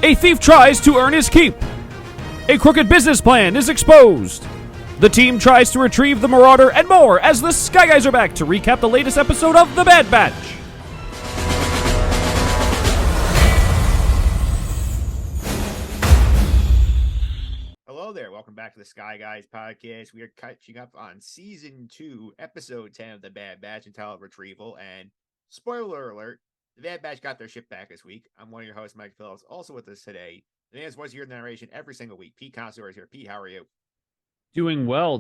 A thief tries to earn his keep. A crooked business plan is exposed. The team tries to retrieve the Marauder and more as the Sky Guys are back to recap the latest episode of The Bad Batch. Hello there. Welcome back to the Sky Guys podcast. We are catching up on season 2, episode 10 of The Bad Batch entitled Retrieval. And spoiler alert, The Bad Batch got their ship back this week. I'm one of your hosts, Mike Phillips. Also with us today, the man who's voice your narration every single week, Pete Consadori is here. Pete, how are you? Doing well.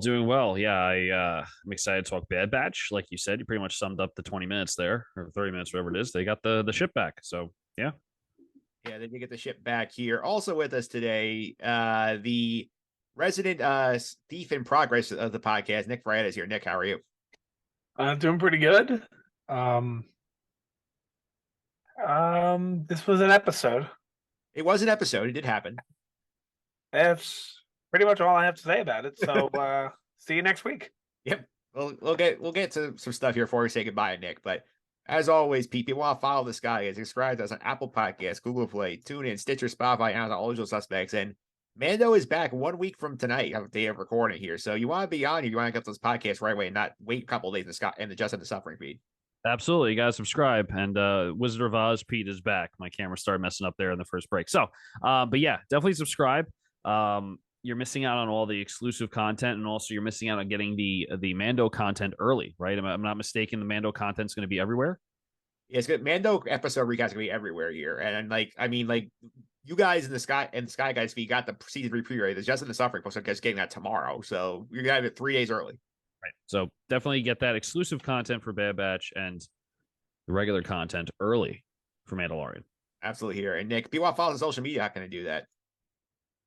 Yeah, I'm excited to talk Bad Batch. Like you said, you pretty much summed up the 20 minutes there, or 30 minutes, whatever it is. They got the ship back. So, yeah. Yeah, they did get the ship back here. Also with us today, the resident thief in progress of the podcast, Nick Fraietta is here. Nick, how are you? I'm doing pretty good. This was an episode. It was an episode. It did happen. That's pretty much all I have to say about it. So see you next week. Yep. We'll get to some stuff here before we say goodbye, Nick. But as always, people want to follow this guy. Subscribe to us on Apple Podcasts, Google Play, TuneIn, Stitcher, Spotify, Amazon, all usual suspects. And Mando is back 1 week from tonight, the day of recording here. So you want to be on here, you want to get those podcasts right away and not wait a couple of days in the Just in the Suffering feed. Absolutely. You got to subscribe. And Wizard of Oz, Pete is back. My camera started messing up there in the first break. So, but yeah, definitely subscribe. You're missing out on all the exclusive content, and also you're missing out on getting the Mando content early, right? I'm not mistaken. The Mando content is going to be everywhere. Yeah, it's good. Mando episode recaps going to be everywhere here, and you guys in the Sky Guys feed got the season 3 pre-rate. It's Just in the Suffering post, just getting that tomorrow, so you're gonna have it 3 days early. Right. So definitely get that exclusive content for Bad Batch and the regular content early for Mandalorian. Absolutely here. And Nick, if you want to follow us on social media, how can I do that?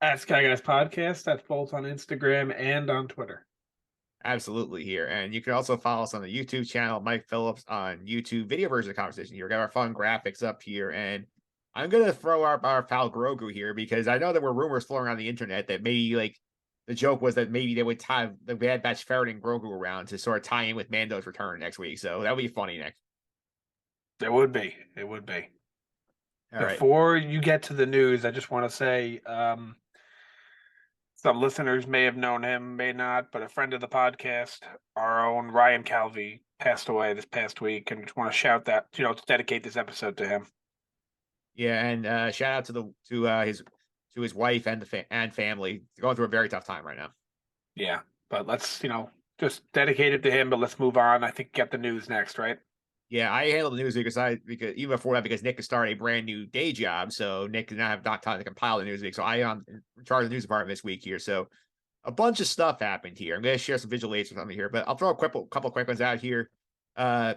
At Sky Guys Podcast. That's both on Instagram and on Twitter. Absolutely here. And you can also follow us on the YouTube channel, Mike Phillips on YouTube, video version of the conversation here. We got our fun graphics up here. And I'm going to throw up our pal Grogu here because I know there were rumors flowing around the internet that maybe the joke was that maybe they would tie the Bad Batch ferreting Grogu around to sort of tie in with Mando's return next week. So that would be funny, Nick. It would be. It would be. All Before you get to the news, I just want to say some listeners may have known him, may not, but a friend of the podcast, our own Ryan Calvi, passed away this past week, and just want to shout that, to dedicate this episode to him. Yeah, and shout out to his wife and and family. They're going through a very tough time right now. Yeah, but let's just dedicate it to him. But let's move on. I think get the news next, right? Yeah, I handle the news because even before that, because Nick has started a brand new day job, so Nick did not have time to compile the news week. So I am in charge of the news department this week here. So a bunch of stuff happened here. I'm going to share some visual aids or something here, but I'll throw a couple quick ones out here.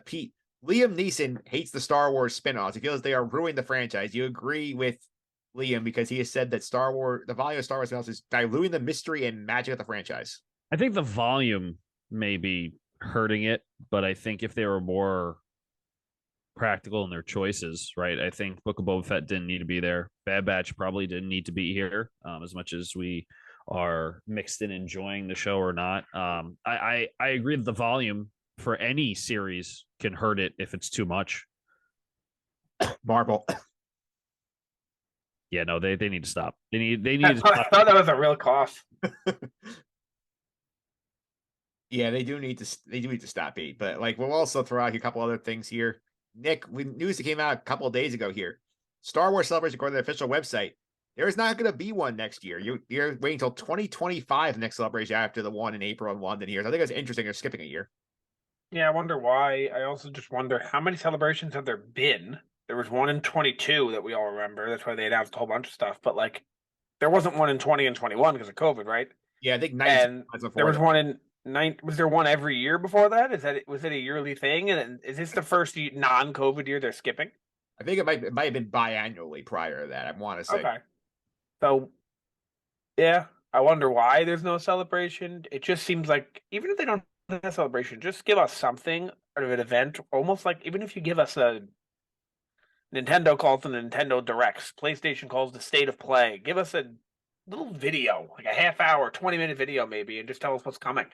Pete, Liam Neeson hates the Star Wars spinoffs. He feels they are ruining the franchise. You agree with Liam because he has said that the volume of Star Wars spinoffs is diluting the mystery and magic of the franchise. I think the volume may be hurting it, but I think if they were more practical in their choices, right? I think Book of Boba Fett didn't need to be there. Bad Batch probably didn't need to be here, as much as we are mixed in enjoying the show or not. I agree that the volume for any series can hurt it if it's too much. Marvel. Yeah, no, they need to stop. They need to stop. I thought that was a real cough. Yeah, they do need to stop it. But we'll also throw out a couple other things here. Nick, news that came out a couple of days ago here. Star Wars Celebration, according to the official website, there is not going to be one next year. You're waiting until 2025 the next celebration after the one in April in London here. So I think it's interesting they're skipping a year. Yeah, I wonder why. I also just wonder how many celebrations have there been? There was one in 22 that we all remember. That's why they announced a whole bunch of stuff. But there wasn't one in 20 and 21 because of COVID, right? Yeah, I think 19 and there was one in 9. Was there one every year before that? Was it a yearly thing? And is this the first non-COVID year they're skipping? I think it might have been biannually prior to that. I want to say. Okay. So, yeah, I wonder why there's no celebration. It just seems like even if they don't have a celebration, just give us something out of an event. Almost like even if you give us a Nintendo calls the Nintendo Directs, PlayStation calls the State of Play. Give us a little video, like a half-hour, 20-minute video maybe, and just tell us what's coming.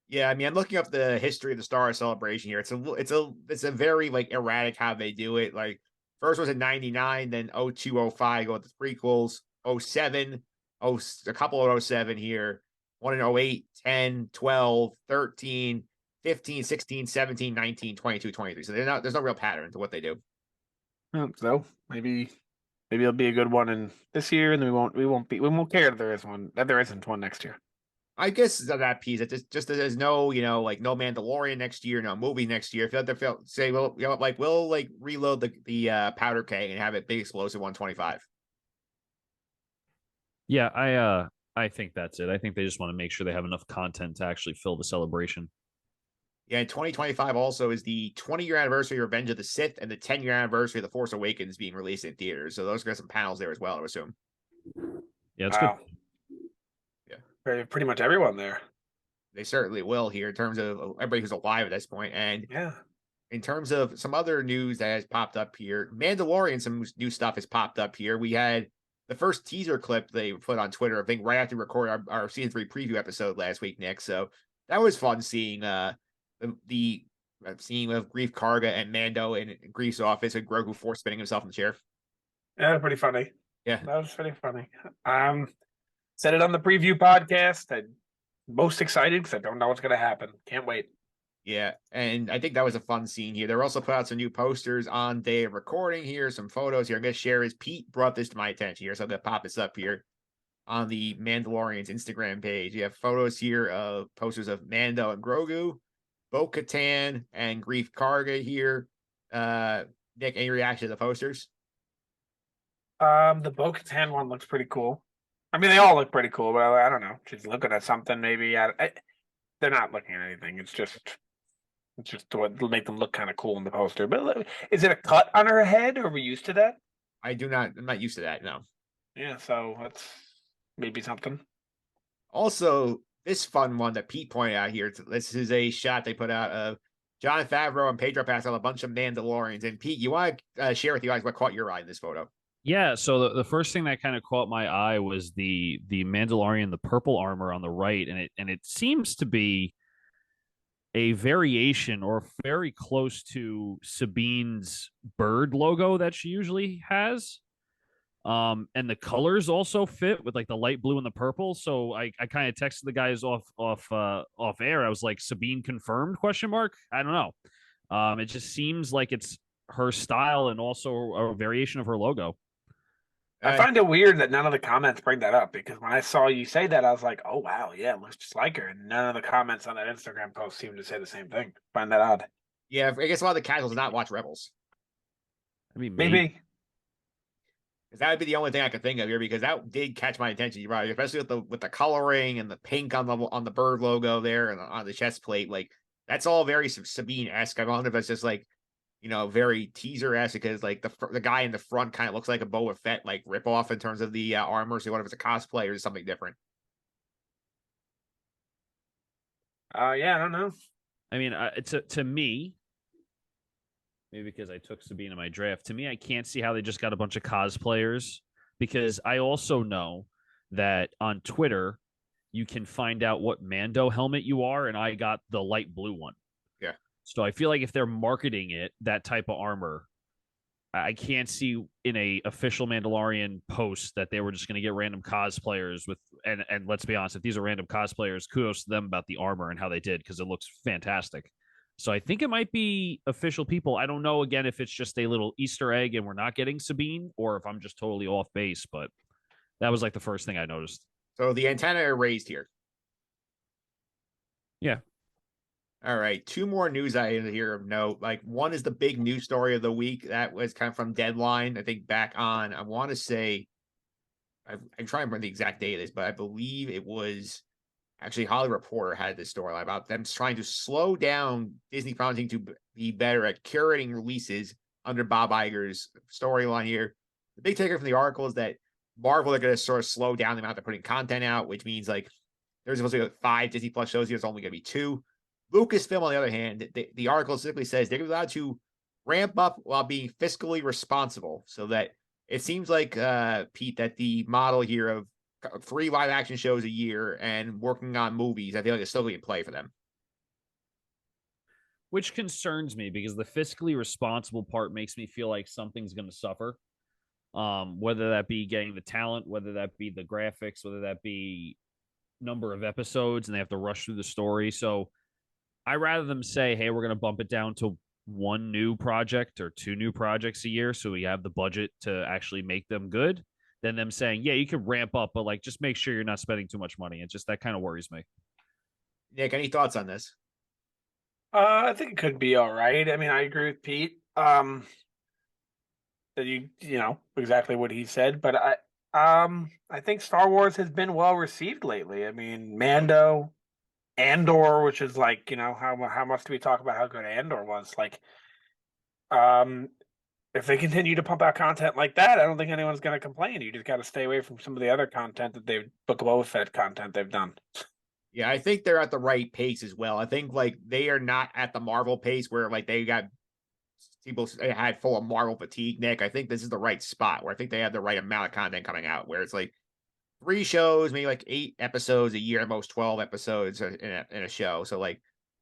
Yeah, I mean, I'm looking up the history of the Star Wars Celebration here. It's a very erratic how they do it. First was in 99, then 02, 05 go with the prequels, 07, a couple of 07 here, one in 08, 10, 12, 13, 15, 16, 17, 19, 22, 23. So there's no real pattern to what they do. So maybe it'll be a good one in this year, and then we won't care that there isn't one next year. I guess that piece, that just there's no, like no Mandalorian next year, no movie next year. If they feel say, well, we'll like reload the powder keg and have it big explosive 125. Yeah, I think that's it. I think they just want to make sure they have enough content to actually fill the celebration. Yeah, and 2025 also is the 20-year anniversary of Revenge of the Sith and the 10-year anniversary of The Force Awakens being released in theaters. So those got some panels there as well, I would assume. Yeah, it's good. Yeah. Pretty much everyone there. They certainly will here in terms of everybody who's alive at this point. And yeah, in terms of some other news that has popped up here, Mandalorian, some new stuff has popped up here. We had the first teaser clip they put on Twitter, I think, right after we recorded our season 3 preview episode last week, Nick. So that was fun seeing the scene of Grief Karga and Mando in Grief's office and Grogu force spinning himself in the chair. Yeah, pretty funny. Yeah, that was pretty funny. Said it on the preview podcast. I'm most excited because I don't know what's going to happen. Can't wait. Yeah, and I think that was a fun scene here. They were also put out some new posters on day of recording here, some photos here. I'm going to share as Pete brought this to my attention here, so I'm going to pop this up here on the Mandalorian's Instagram page. You have photos here of posters of Mando and Grogu, Bo-Katan, and Grief Karga here. Nick, any reaction to the posters? The Bo-Katan one looks pretty cool. I mean, they all look pretty cool, but I don't know. She's looking at something maybe. They're not looking at anything. It's just to make them look kind of cool in the poster. But is it a cut on her head? Are we used to that? I'm not used to that, no. Yeah, so that's maybe something. Also, this fun one that Pete pointed out here, this is a shot they put out of Jon Favreau and Pedro Pascal, a bunch of Mandalorians. And Pete, you want to share with you guys what caught your eye in this photo? Yeah, so the first thing that kind of caught my eye was the Mandalorian, the purple armor on the right, and it seems to be a variation or very close to Sabine's bird logo that she usually has. And the colors also fit with like the light blue and the purple. So I kind of texted the guys off air. I was like, Sabine confirmed ? I don't know. It just seems like it's her style and also a variation of her logo. I find it weird that none of the comments bring that up, because when I saw you say that, I was like, oh, wow, yeah, it looks just like her. And none of the comments on that Instagram post seem to say the same thing. I find that odd. Yeah, I guess a lot of the casuals did not watch Rebels. I mean, maybe. Because that would be the only thing I could think of here, because that did catch my attention, right? Especially with the coloring and the pink on the bird logo there and on the chest plate. Like, that's all very Sabine-esque. I wonder if it's just like, very teaser-esque, because like the guy in the front kind of looks like a Boba Fett like ripoff in terms of the armor. So what if it's a cosplay or something different? Yeah, I don't know. I mean, to me, maybe because I took Sabine in my draft, to me, I can't see how they just got a bunch of cosplayers, because I also know that on Twitter you can find out what Mando helmet you are, and I got the light blue one. Yeah. So I feel like if they're marketing it, that type of armor, I can't see in a official Mandalorian post that they were just going to get random cosplayers with, and let's be honest, if these are random cosplayers, kudos to them about the armor and how they did, because it looks fantastic. So I think it might be official people. I don't know, again, if it's just a little Easter egg and we're not getting Sabine, or if I'm just totally off base, but that was like the first thing I noticed. So the antenna are raised here. Yeah. All right, 2 more news items here of note. Like, one is the big news story of the week that was kind of from Deadline. I think back on, I want to say, I'm trying to remember the exact date of this, but I believe it was actually Hollywood Reporter had this storyline about them trying to slow down Disney promising to be better at curating releases under Bob Iger's storyline here. The big takeaway from the article is that Marvel are going to sort of slow down the amount they're putting content out, which means like there's supposed to be 5 Disney Plus shows here. There's only going to be 2. Lucasfilm, on the other hand, the article specifically says they're allowed to ramp up while being fiscally responsible. So that it seems like, Pete, that the model here of 3 live action shows a year and working on movies, I feel like it's still in play for them. which concerns me because the fiscally responsible part makes me feel like something's going to suffer. Whether that be getting the talent, whether that be the graphics, whether that be number of episodes, and they have to rush through the story. So I rather them say, "Hey, we're going to bump it down to one new project or two new projects a year, so we have the budget to actually make them good." Than them saying, "Yeah, you can ramp up, but like just make sure you're not spending too much money." It just that kind of worries me. Nick, any thoughts on this? I think it could be all right. I mean, I agree with Pete. That you know exactly what he said, but I think Star Wars has been well received lately. I mean, Mando, Andor, which is like, how much do we talk about how good Andor was? Like, um, if they continue to pump out content like that, I don't think anyone's going to complain. You just got to stay away from some of the other content that they've Book of Boba Fett content they've done. Yeah, I think they're at the right pace as well. I think like they are not at the Marvel pace where like they got people had full of Marvel fatigue, Nick. I think this is the right spot where I think they have the right amount of content coming out where it's like 3 shows, maybe like 8 episodes a year, at most 12 episodes in a show. So like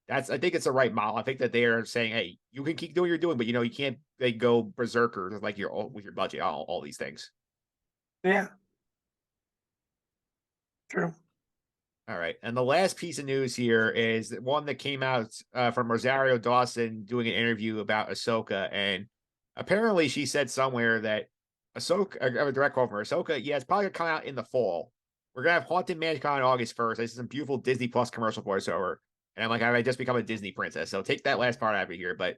I think it's the right model. I think that they are saying, hey, you can keep doing what you're doing, but you can't like go berserker like with your budget, all these things. Yeah, true. All right. And the last piece of news here is one that came out from Rosario Dawson doing an interview about Ahsoka. And apparently she said somewhere that Ahsoka, I have a direct quote from her, Ahsoka, yeah, it's probably going to come out in the fall. We're going to have Haunted Mansion on August 1st. This is some beautiful Disney Plus commercial voiceover. And I'm like, I just become a Disney princess. So take that last part out of here. But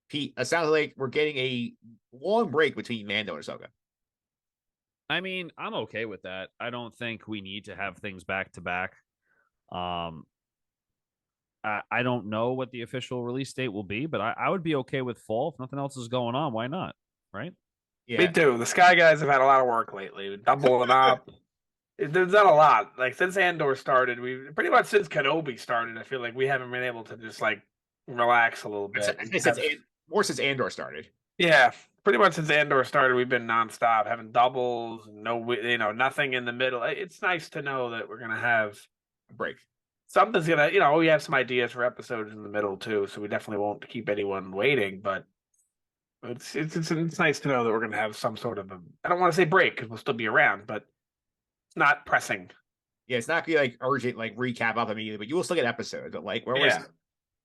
Pete, it sounds like we're getting a long break between Mando and Ahsoka. I mean, I'm okay with that. I don't think we need to have things back to back. Um, I don't know what the official release date will be, but I would be okay with fall if nothing else is going on. Why not? Right? Me Yeah. too. The Sky Guys have had a lot of work lately, doubling up. They've done a lot. Like since Andor started, we pretty much since Kenobi started, I feel like we haven't been able to just like relax a little bit. More since Andor started. Yeah, pretty much since Andor started, we've been nonstop having doubles, nothing in the middle. It's nice to know that we're gonna have A break. something's gonna, we have some ideas for episodes in the middle too, so we definitely won't keep anyone waiting. But it's nice to know that we're gonna have some sort of I don't want to say break because we'll still be around, but it's not pressing. Yeah, it's not gonna be like urgent, like recap up immediately, but you will still get episodes. But like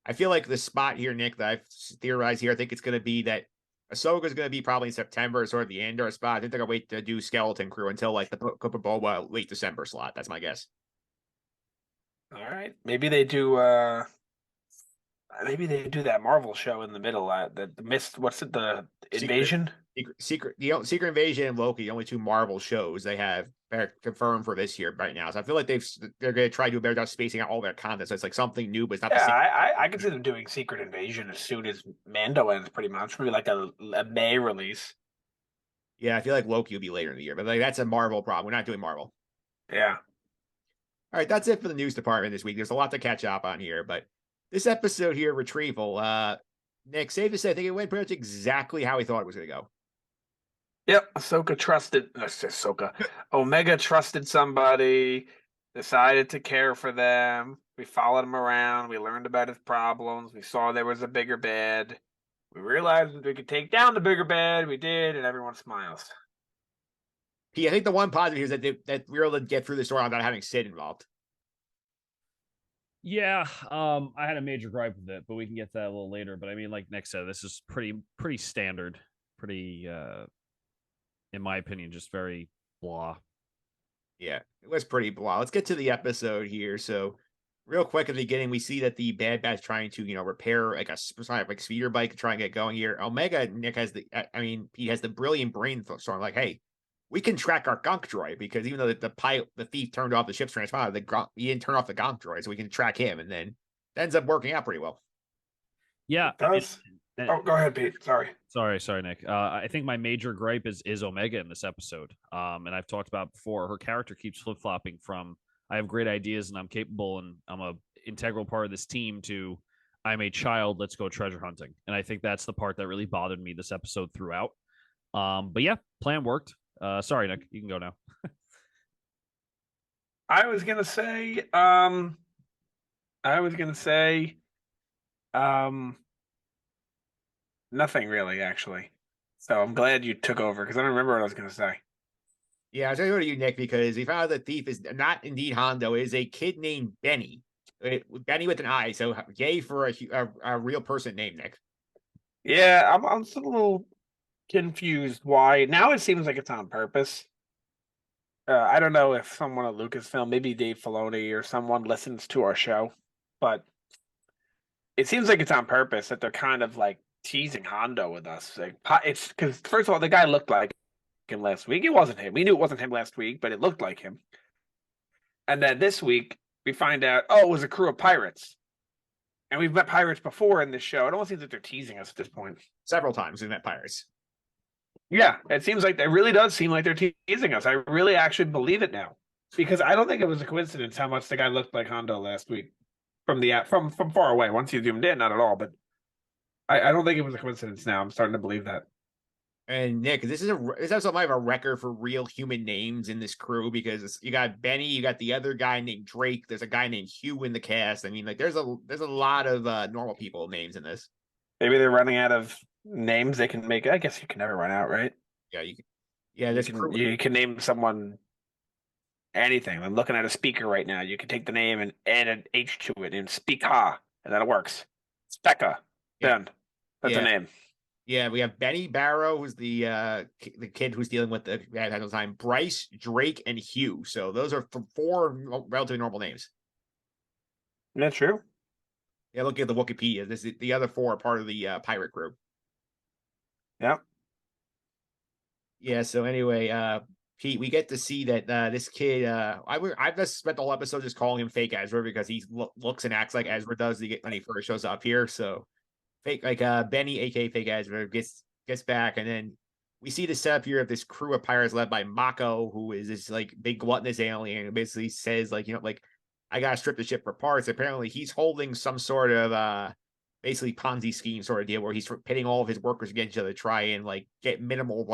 I feel like the spot here, Nick, that I've theorized here, I think it's gonna be that Ahsoka is gonna be probably in September, sort of the Andor spot. I think they're gonna wait to do Skeleton Crew until like the Book of Boba late December slot. That's my guess. All right, maybe they do that Marvel show in the middle. The mist. What's it? The Invasion. Secret Invasion and Loki, the only 2 Marvel shows they have confirmed for this year right now. So I feel like they're going to try to do a better job spacing out all their content. So it's like something new, but it's not the Yeah, same. I could see them doing Secret Invasion as soon as Mando ends, pretty much. Maybe like a May release. Yeah, I feel like Loki will be later in the year, but like that's a Marvel problem. We're not doing Marvel. Yeah. All right, that's it for the news department this week. There's a lot to catch up on here, but this episode here, Retrieval, Nick, safe to say, I think it went pretty much exactly how we thought it was going to go. Yep. Omega trusted somebody, decided to care for them. We followed him around. We learned about his problems. We saw there was a bigger bad. We realized that we could take down the bigger bad. We did, and everyone smiles. P, I think the one positive here is that we were able to get through the story without having Sid involved. Yeah, I had a major gripe with it, but we can get to that a little later. But I mean, like Nick said, this is pretty standard, pretty in my opinion, just very blah. Yeah, it was pretty blah. Let's get to the episode here. So, real quick at the beginning, we see that the Bad Batch trying to, repair like a speeder bike to try and get going here. Omega, Nick has he has the brilliant brainstorm. Like, hey, we can track our gonk droid because even though the thief turned he didn't turn off the gonk droid, so we can track him, and then it ends up working out pretty well. Yeah, it does. Go ahead, Pete. Sorry, Nick. I think my major gripe is Omega in this episode. And I've talked about before, her character keeps flip flopping from I have great ideas and I'm capable and I'm a integral part of this team to I'm a child. Let's go treasure hunting. And I think that's the part that really bothered me this episode throughout. But yeah, plan worked. Sorry, Nick, you can go now. I was gonna say, Nothing really, actually. So I'm glad you took over because I don't remember what I was going to say. Yeah, I was going to go to you, Nick, because we found out the thief is not indeed Hondo. It is a kid named Benny. Benny with an I. So yay for a real person named Nick. Yeah, I'm still a little confused why. Now it seems like it's on purpose. I don't know if someone at Lucasfilm, maybe Dave Filoni or someone listens to our show, but it seems like it's on purpose that they're kind of like teasing Hondo with us. Like, it's because first of all, the guy looked like him last week. It wasn't him. We knew it wasn't him last week, but it looked like him. And then this week we find out, oh, it was a crew of pirates. And we've met pirates before in this show. It almost seems like they're teasing us at this point. Several times we've met pirates. Yeah, it seems like it really does seem like they're teasing us. I really actually believe it now because I don't think it was a coincidence how much the guy looked like Hondo last week from far away. Once you zoomed in, not at all, but I don't think it was a coincidence. Now I'm starting to believe that. And Nick, this also might have a record for real human names in this crew because you got Benny, you got the other guy named Drake. There's a guy named Hugh in the cast. I mean, like there's a lot of normal people names in this. Maybe they're running out of names they can make. I guess you can never run out, right? Yeah, this crew. You can name someone anything. I'm looking at a speaker right now. You can take the name and add an H to it and speak ha, and then it works. Specca. Done. That's a name. Yeah, we have Benny Barrow, who's the kid who's dealing with the at the time. Bryce, Drake, and Hugh. So those are four relatively normal names. That's true. Yeah, look at the Wikipedia. The other four are part of the pirate group. Yeah. Yeah. So anyway, Pete, we get to see that this kid. I've just spent the whole episode just calling him Fake Ezra because he looks and acts like Ezra does when he first shows up here. So fake Benny, aka Fake Ezra, gets back, and then we see the setup here of this crew of pirates led by Mokko, who is this like big gluttonous alien, who basically says like I gotta strip the ship for parts. Apparently, he's holding some sort of basically Ponzi scheme sort of deal where he's pitting all of his workers against each other to try and like get minimal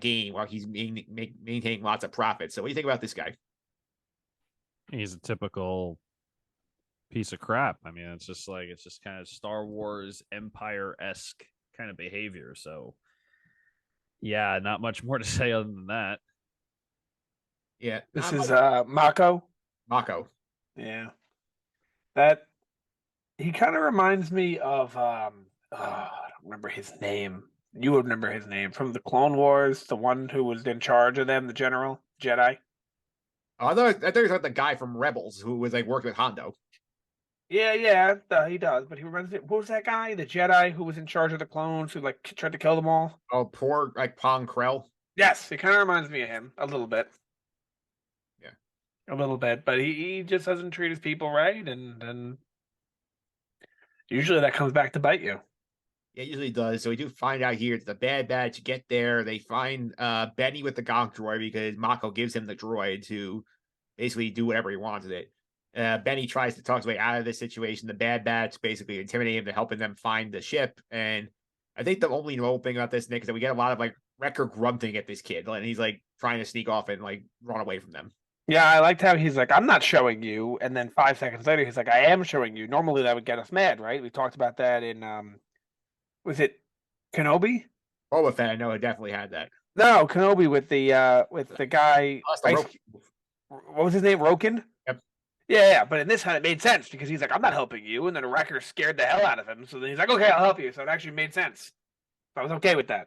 gain while he's maintaining lots of profit. So what do you think about this guy? He's a typical piece of crap. I mean, it's just kind of Star Wars Empire-esque kind of behavior. So yeah, not much more to say other than that. Yeah. This is Mokko. Mokko. Yeah. That he kind of reminds me of I don't remember his name. You would remember his name from the Clone Wars, the one who was in charge of them, the General Jedi. Oh, I thought he was like the guy from Rebels who was like working with Hondo. Yeah, he does. But he reminds me. What was that guy? The Jedi who was in charge of the clones who like tried to kill them all. Oh, poor like Pong Krell. Yes, it kind of reminds me of him a little bit. Yeah, a little bit. But he just doesn't treat his people right, and usually that comes back to bite you. Yeah, it usually does. So we do find out here it's the Bad Batch. Get there, they find Benny with the Gonk droid because Mokko gives him the droid to basically do whatever he wants with it. Benny tries to talk his way out of this situation. The Bad Batch basically intimidate him to helping them find the ship. And I think the only notable thing about this, Nick, is that we get a lot of like Wrecker grunting at this kid, and he's like trying to sneak off and like run away from them. Yeah, I liked how he's like, I'm not showing you, and then 5 seconds later he's like, I am showing you. Normally that would get us mad, right? We talked about that in was it Kenobi? Boba Fett, I know, it definitely had that. No, Kenobi with the guy. What was his name? Roken? Yep. Yeah, but in this one it made sense because he's like, I'm not helping you, and then Wrecker scared the hell out of him. So then he's like, okay, I'll help you. So it actually made sense. So I was okay with that.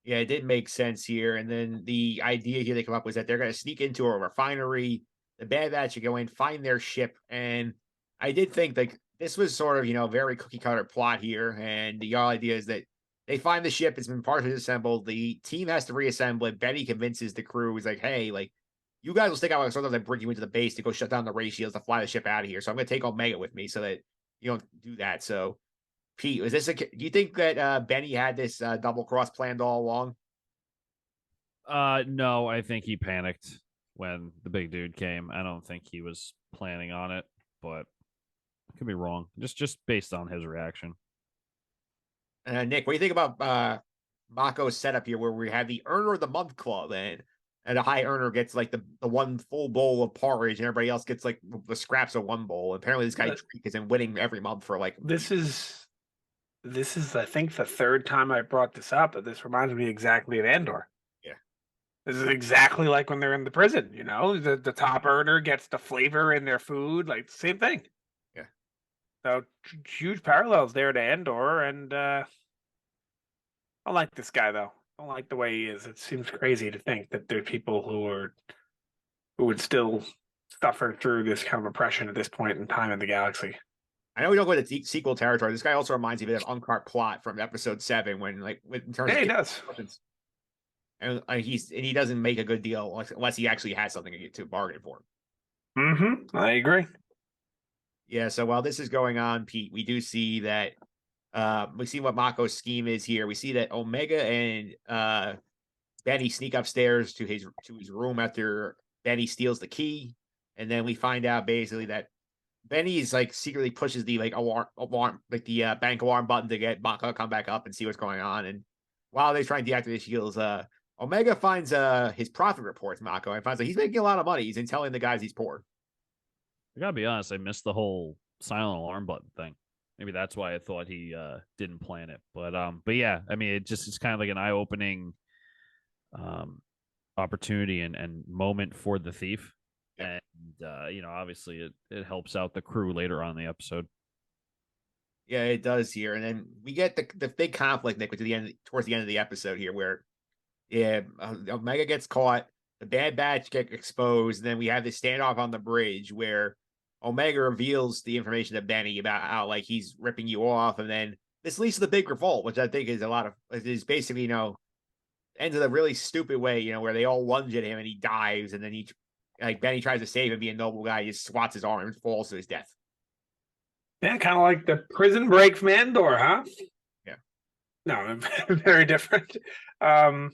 Yeah, it did make sense here. And then the idea here they come up was that they're going to sneak into a refinery. The Bad Batch should go in, find their ship. And I did think like this was sort of, very cookie cutter plot here. And the idea is that they find the ship. It's been partially disassembled. The team has to reassemble it. Betty convinces the crew. He's like, hey, like, you guys will stick out. Sometimes I bring you into the base to go shut down the ray shields to fly the ship out of here. So I'm going to take Omega with me so that you don't do that. So, Pete, do you think that Benny had this double cross planned all along? No, I think he panicked when the big dude came. I don't think he was planning on it, but I could be wrong. Just based on his reaction. Nick, what do you think about Mokko's setup here where we have the Earner of the Month Club? And and a high earner gets like the one full bowl of porridge, and everybody else gets like the scraps of one bowl. Apparently, this guy Drake is in winning every month for like. This is I think the third time I brought this up, but this reminds me exactly of Andor. Yeah. This is exactly like when they're in the prison, the top earner gets the flavor in their food, like same thing. Yeah. So huge parallels there to Andor, and I like this guy though. I don't like the way he is. It seems crazy to think that there are people who would still suffer through this kind of oppression at this point in time in the galaxy. I know we don't go to sequel territory. This guy also reminds me of Uncart Plot from episode 7 when like in terms Yeah, of he does. And he doesn't make a good deal unless he actually has something to bargain for. I agree. Yeah, so while this is going on, Pete, we do see that we see what Mokko's scheme is here. We see that Omega and Benny sneak upstairs to his room after Benny steals the key, and then we find out basically that Benny's like secretly pushes the like alarm like the bank alarm button to get Mokko to come back up and see what's going on. And while they're trying to deactivate shields, Omega finds his profit reports, Mokko, and finds that he's making a lot of money. He's in telling the guys he's poor. I gotta be honest, I missed the whole silent alarm button thing. Maybe that's why I thought he didn't plan it. But yeah, I mean, it's kind of like an eye opening opportunity and moment for the thief. And obviously it helps out the crew later on in the episode. Yeah, it does here. And then we get the big conflict, Nick, towards the end of the episode here, where Omega gets caught, the Bad Batch get exposed, and then we have this standoff on the bridge where Omega reveals the information to Benny about how like he's ripping you off, and then this leads to the big revolt, which I think is basically, ends in a really stupid way, where they all lunge at him and he dives, and then Benny tries to save him, being a noble guy, he just swats his arm and falls to his death. Yeah, kind of like the prison break from Andor, huh? Yeah. No, very different. Yeah,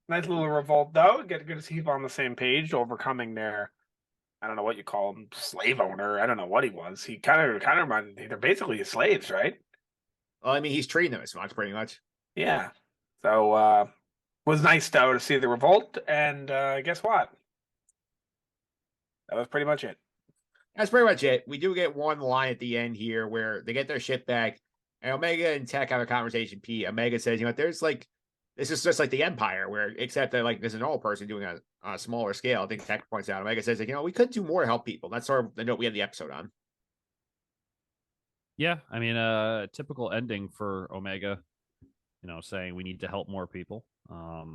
nice little revolt though. Good to see people on the same page, overcoming their, I don't know what you call him, slave owner. I don't know what he was. He kind of reminded me, they're basically his slaves, right? Well, I mean, he's treating them as much, pretty much. Yeah. So was nice though to see the revolt, and guess what? That was pretty much it. That's pretty much it. We do get one line at the end here where they get their ship back, and Omega and Tech have a conversation. Pete, Omega says, there's like, this is just like the Empire, where except that like there's an old person doing it on a smaller scale. I think Tech points out. Omega says, like, we could do more to help people. That's sort of the note we had the episode on. Yeah, I mean, typical ending for Omega, saying we need to help more people. I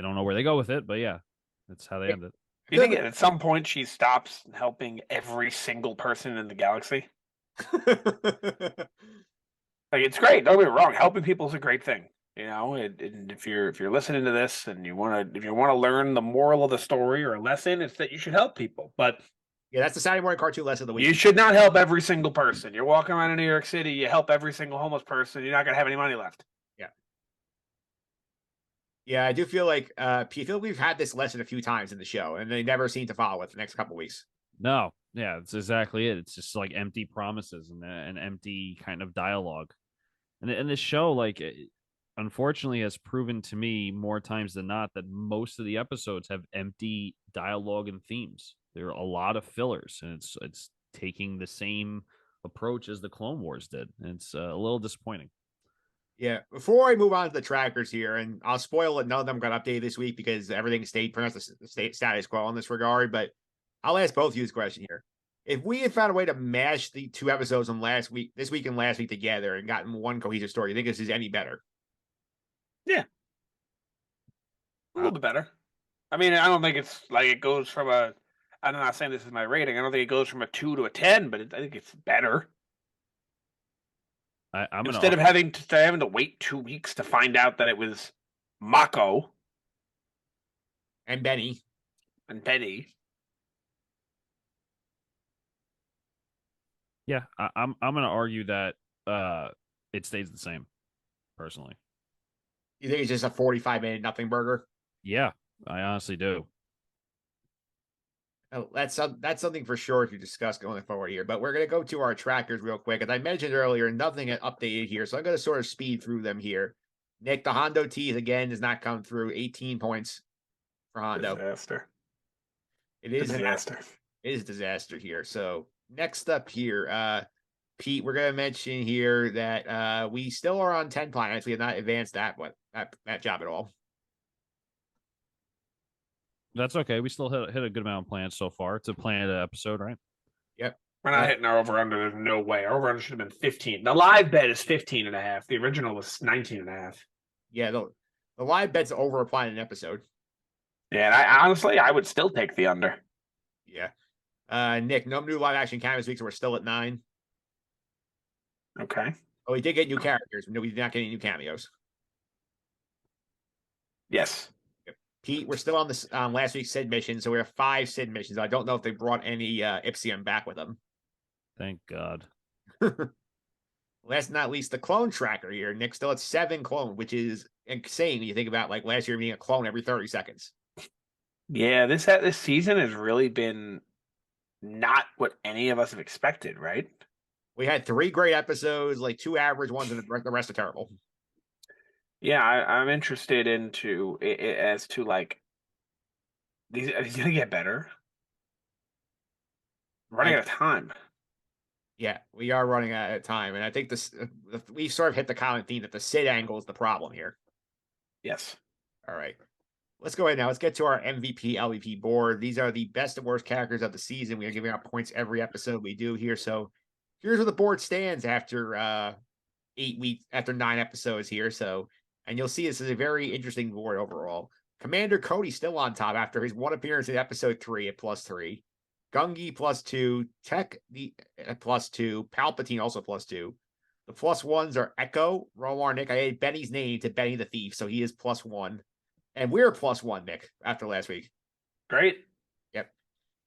don't know where they go with it, but yeah, that's how they end it. Do you think at some point she stops helping every single person in the galaxy? Like, it's great. Don't get me wrong. Helping people is a great thing. And if you're listening to this and you want to learn the moral of the story or a lesson, it's that you should help people. But yeah, that's the Saturday morning cartoon lesson of the week. You should not help every single person. You're walking around in New York City, you help every single homeless person, you're not going to have any money left. Yeah, I do feel like we've had this lesson a few times in the show, and they never seem to follow it the next couple of weeks. No, yeah, that's exactly it. It's just like empty promises and an empty kind of dialogue. And this show, like, unfortunately, has proven to me more times than not that most of the episodes have empty dialogue and themes. There are a lot of fillers, and it's taking the same approach as the Clone Wars did. And it's a little disappointing. Yeah, before I move on to the trackers here, and I'll spoil it, none of them got updated this week because everything stayed pretty much the status quo in this regard, but I'll ask both of you this question here. If we had found a way to mash the two episodes from this week and last week together and gotten one cohesive story, you think this is any better? Yeah. A little bit better. I mean, I don't think it's like it goes from I'm not saying this is my rating, I don't think it goes from a 2 to a 10, but I think it's better. Instead of having to wait 2 weeks to find out that it was Mokko and Benny. Yeah, I'm going to argue that it stays the same, personally. You think it's just a 45-minute nothing burger? Yeah, I honestly do. Oh, that's something for sure to discuss going forward here. But we're going to go to our trackers real quick. As I mentioned earlier, nothing updated here, so I'm going to sort of speed through them here. Nick, the Hondo tease again does not come through. 18 points for Hondo. Disaster. It is disaster. It is disaster here. So next up here, Pete, we're gonna mention here that we still are on 10 planets. We have not advanced that job at all. That's okay. We still hit a good amount of plans so far. It's a planned episode, right? Yep. We're not hitting our over-under. There's no way. Our over-under should have been 15. The live bet is 15 and a half. The original was 19 and a half. Yeah, the live bet's over a planned episode. Yeah, and I honestly, I would still take the under. Yeah. Nick, no new live action cameos week, so we're still at 9. Okay. Oh, we did get new characters. No, we did not get any new cameos. Yes. Pete, we're still on this last week's Sid mission, so we have 5 Sid missions. I don't know if they brought any Ipsium back with them. Thank God. Last but not least, the clone tracker here. Nick still at 7 clone, which is insane when you think about like last year being a clone every 30 seconds. Yeah, this season has really been not what any of us have expected, right? We had 3 great episodes, like 2 average ones, and the rest are terrible. Yeah, I'm interested into as to like these. Are these gonna get better? We're running out of time. Yeah, we are running out of time, and I think this we sort of hit the common theme that the Sid angle is the problem here. Yes. All right. Let's go ahead now. Let's get to our MVP, LVP board. These are the best and worst characters of the season. We are giving out points every episode we do here. So here's where the board stands after 8 weeks, after 9 episodes here. So, and you'll see this is a very interesting board overall. Commander Cody still on top after his 1 appearance in episode 3 at +3. Gungi +2. Tech at +2. Palpatine also +2. The +1s are Echo, Romar, Nick. I added Benny's name to Benny the Thief, so he is +1. And we're +1, Nick, after last week. Great. Yep.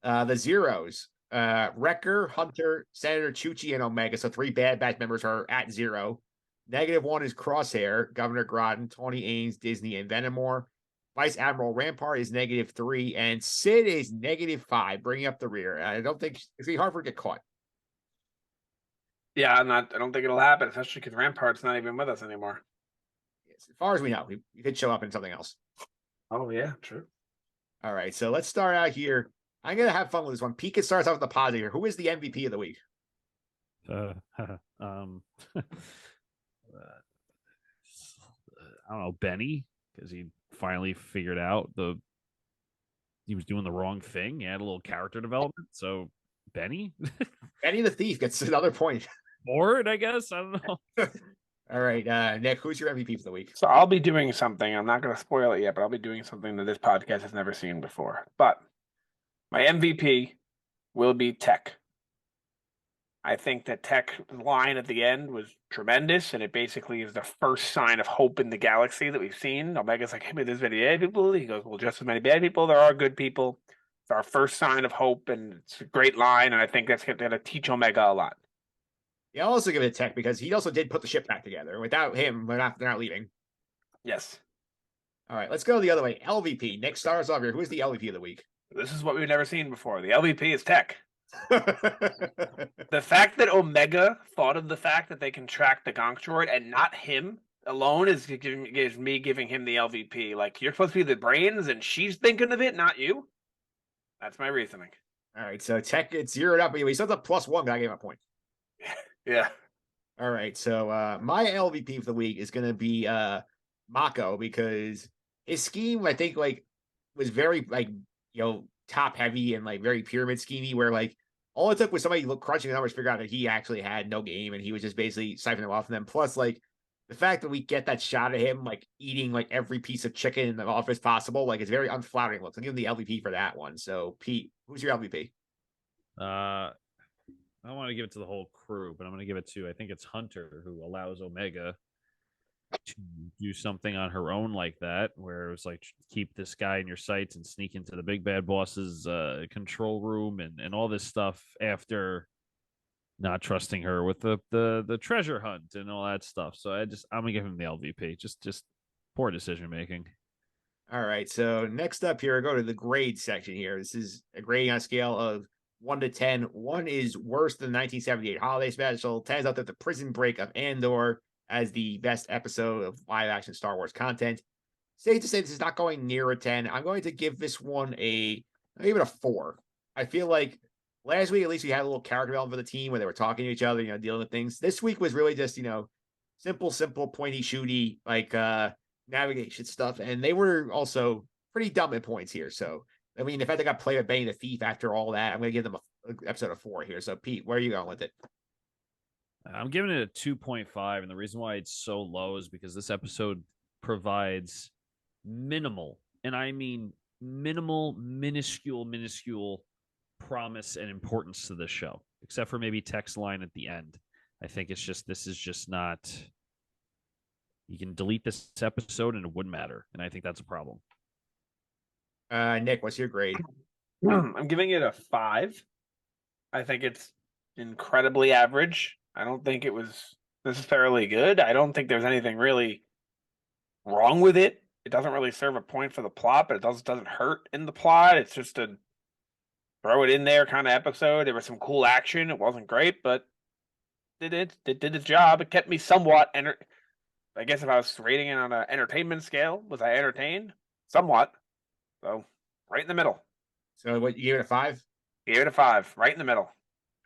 The zeros, Wrecker, Hunter, Senator Chuchi, and Omega. So 3 Bad Batch members are at 0. -1 is Crosshair, Governor Groton, Tony Ames, Disney, and Venomore. Vice Admiral Rampart is -3, and Sid is -5, bringing up the rear. I don't think it's gonna be hard for it to get caught. Yeah, I don't think it'll happen, especially because Rampart's not even with us anymore. Yes, as far as we know, he could show up in something else. Oh yeah, true. All right, so let's start out here. I'm gonna have fun with this one. Pika starts off with the positive here. Who is the MVP of the week? I don't know, Benny, because he finally figured out he was doing the wrong thing. He had a little character development. So Benny, Benny the Thief gets another point. Bored, I guess. I don't know. All right, Nick, who's your MVP for the week? So I'll be doing something. I'm not going to spoil it yet, but I'll be doing something that this podcast has never seen before. But my MVP will be Tech. I think that Tech's line at the end was tremendous, and it basically is the first sign of hope in the galaxy that we've seen. Omega's like, hey, there's many bad people. He goes, well, just as many bad people, there are good people. It's our first sign of hope, and it's a great line, and I think that's going to teach Omega a lot. Yeah, I'll also give it to Tech because he also did put the ship back together. Without him, they're not leaving. Yes. All right, let's go the other way. LVP. Nick stars off here. Who is the LVP of the week? This is what we've never seen before. The LVP is Tech. The fact that Omega thought of the fact that they can track the Gonk droid and not him alone is me giving him the LVP. Like, you're supposed to be the brains, and she's thinking of it, not you. That's my reasoning. All right, so Tech gets zeroed up. He still up +1, but I gave him a point. Yeah. All right, so my LVP for the week is going to be Mokko because his scheme, I think, like, was very, like, top heavy and like very pyramid schemey, where like all it took was somebody crunching the numbers to figure out that he actually had no game and he was just basically siphoning them off of them. Plus, like, the fact that we get that shot of him like eating like every piece of chicken in the office possible, like, it's very unflattering looks. I'll give him the LVP for that one. So, Pete, who's your LVP? I don't want to give it to the whole crew, but I'm going to give it to, I think it's Hunter, who allows Omega to do something on her own like that, where it was like, keep this guy in your sights and sneak into the big bad boss's control room and all this stuff after not trusting her with the treasure hunt and all that stuff. So I'm going to give him the LVP. Just poor decision making. All right. So next up here, I go to the grade section here. This is a grading on a scale of 1 to 10. 1 is worse than the 1978 holiday special. 10 is up at the prison break of Andor. as the best episode of live action Star Wars content. Safe to say this is not going near a 10. I'm going to give this one I'll give it a 4. I feel like last week, at least we had a little character development for the team where they were talking to each other, dealing with things. This week was really just, simple, pointy, shooty, navigation stuff. And they were also pretty dumb at points here. So, I mean, if I think I played with Benny the Thief after all that, I'm going to give them an episode of 4 here. So, Pete, where are you going with it? I'm giving it a 2.5. And the reason why it's so low is because this episode provides minimal, and I mean minimal, minuscule promise and importance to this show, except for maybe text line at the end. I think this is just not. You can delete this episode and it wouldn't matter, and I think that's a problem. Nick, what's your grade? I'm giving it a 5. I think it's incredibly average. I don't think it was necessarily good. I don't think there's anything really wrong with it. It doesn't really serve a point for the plot, but it doesn't hurt in the plot. It's just a throw it in there kind of episode. There was some cool action. It wasn't great, but it did its job. It kept me somewhat I guess if I was rating it on an entertainment scale, was I entertained? Somewhat. So right in the middle. So what, you gave it a 5? Gave it a 5, right in the middle.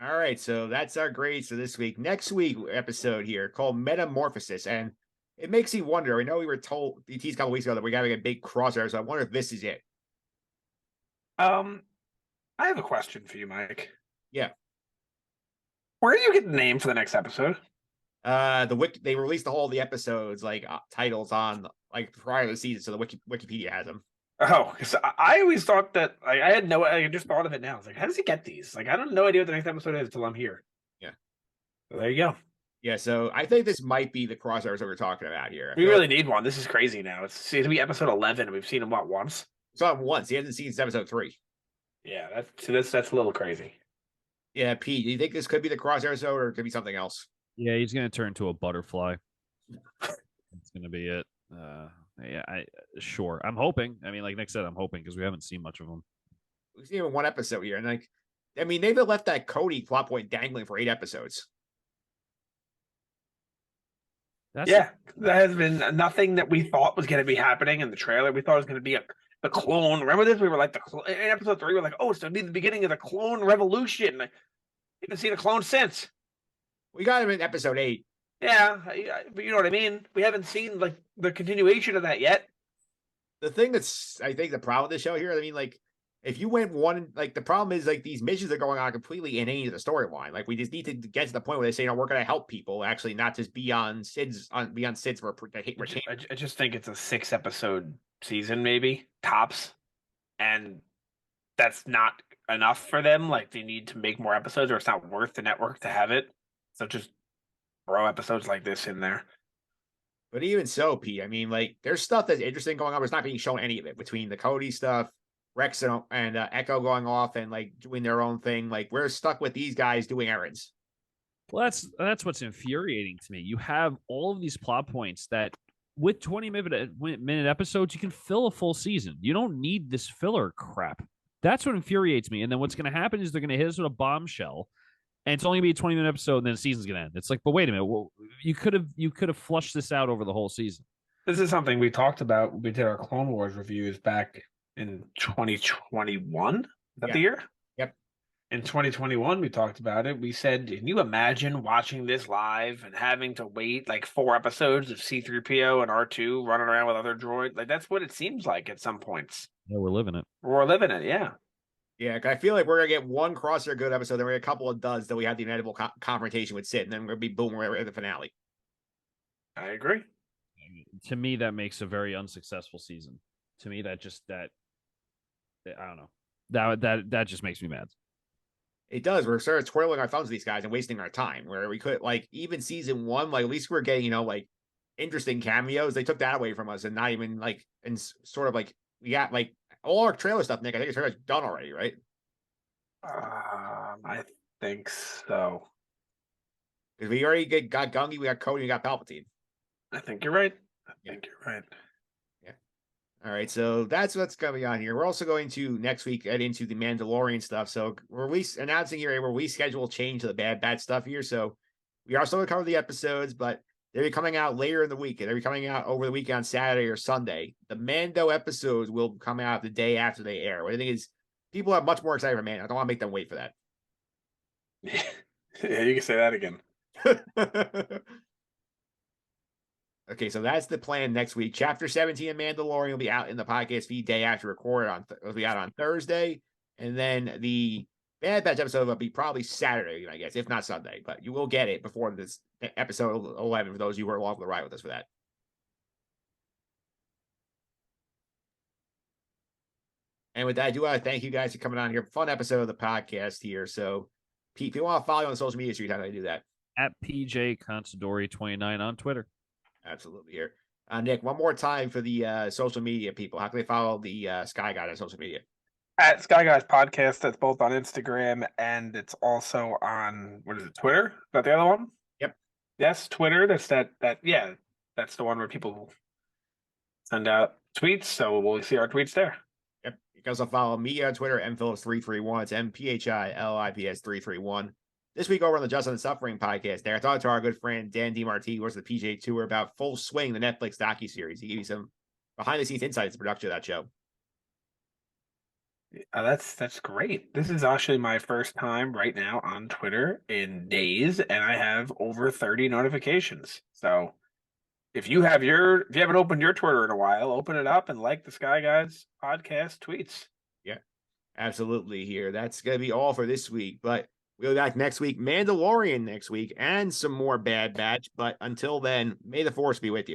All right, so that's our grades for this week. Next week episode here called Metamorphosis, and it makes me wonder. I know we were told a couple weeks ago that we're having a big crossover, so I wonder if this is it. I have a question for you, Mike. Yeah. Where do you get the name for the next episode? They released all the episodes titles on prior to the season, so the Wikipedia has them. Oh, because I always thought that I just thought of it now. I was like, how does he get these? I have no idea what the next episode is until I'm here. Yeah. So there you go. Yeah, so I think this might be the crossovers that we're talking about here. We really need one. This is crazy now. It'll be episode 11. We've seen him once. Saw him once. He hasn't seen episode 3. Yeah, that's a little crazy. Yeah, Pete, do you think this could be the crossover episode or it could be something else? Yeah, he's going to turn into a butterfly. That's going to be it. Sure. I'm hoping. I mean, like Nick said, I'm hoping because we haven't seen much of him. We've seen him in one episode here, and they've left that Cody plot point dangling for 8 episodes. There has been nothing that we thought was going to be happening in the trailer. We thought it was going to be a clone. Remember this? We were like in episode 3. We were like, oh, it's going to be the beginning of the clone revolution. I haven't seen a clone since. We got him in episode 8. Yeah, but you know what I mean. We haven't seen the continuation of that yet. The thing that's I think the problem with this show here. I mean, if you went one, the problem is these missions are going on completely inane to the storyline. We just need to get to the point where they say, we're going to help people, actually, not just be on Sid's for I just think it's a 6-episode season, maybe tops, and that's not enough for them. They need to make more episodes, or it's not worth the network to have it. So just throw episodes like this in there. But even so, Pete, I mean, there's stuff that's interesting going on, but it's not being shown any of it between the Cody stuff. Rex and Echo going off and doing their own thing. We're stuck with these guys doing errands. Well, that's what's infuriating to me. You have all of these plot points that with 20-minute episodes, you can fill a full season. You don't need this filler crap. That's what infuriates me. And then what's going to happen is they're going to hit us with a bombshell, and it's only going to be a 20-minute episode, and then the season's going to end. It's but wait a minute. Well, you could have flushed this out over the whole season. This is something we talked about. We did our Clone Wars reviews back in 2021. Is that the year? Yep. In 2021, we talked about it. We said, can you imagine watching this live and having to wait 4 episodes of C-3PO and R2 running around with other droids? That's what it seems like at some points. Yeah, we're living it. Yeah. Yeah, I feel like we're going to get one Crosshair good episode, then we're going to get a couple of duds, then we have the inevitable confrontation with Sid, and then we're going to be boom right at the finale. I agree. To me, that makes a very unsuccessful season. To me, that I don't know. That just makes me mad. It does. We're sort of twirling our thumbs with these guys and wasting our time. Where we could even season 1, at least we're getting interesting cameos. They took that away from us, and not even and sort of we got all our trailer stuff. Nick, I think it's done already, right? I think so. Because we already got Gungi, we got Cody, we got Palpatine. I think you're right. I think you're right. All right, so that's what's going on here. We're also going to next week get into the Mandalorian stuff. So we're announcing here a release schedule change to the Bad Batch stuff here. So we are still going to cover the episodes, but They'll be coming out later in the week. They'll be coming out over the weekend on Saturday or Sunday. The Mando episodes will come out the day after they air. What I think is people are much more excited for Mando. I don't want to make them wait for that. Yeah, you can say that again. Okay, so that's the plan next week. Chapter 17 of Mandalorian will be out in the podcast feed day after record it'll be out on Thursday. And then the Bad Batch episode will be probably Saturday, I guess, if not Sunday. But you will get it before this episode 11 for those of you who are along for the ride with us for that. And with that, I do want to thank you guys for coming on here. Fun episode of the podcast here. So, Pete, if you want to follow on the social media street, how do I do that? At PJ Consadori 29 on Twitter. Absolutely here. Nick, one more time for the social media people. How can they follow the Sky Guide on social media? At Sky Guys Podcast, that's both on Instagram and it's also on, what is it, Twitter? Is that the other one? Yep. Yes, Twitter. That's yeah, that's the one where people send out tweets. So we'll see our tweets there. Yep. You can also follow me on Twitter, mphillips331. It's MPHILIPS331. This week over on the Just and Suffering podcast there, I talked to our good friend Dan DiMartini, who was the PJ Tour, about Full Swing, the Netflix docuseries. He gave you some behind-the-scenes insights to the production of that show. That's great. This is actually my first time right now on Twitter in days, and I have over 30 notifications. So if you haven't opened your Twitter in a while, open it up and like the Sky Guys podcast tweets. Yeah, absolutely here. That's going to be all for this week, but we'll be back next week, Mandalorian next week, and some more Bad Batch. But until then, may the Force be with you.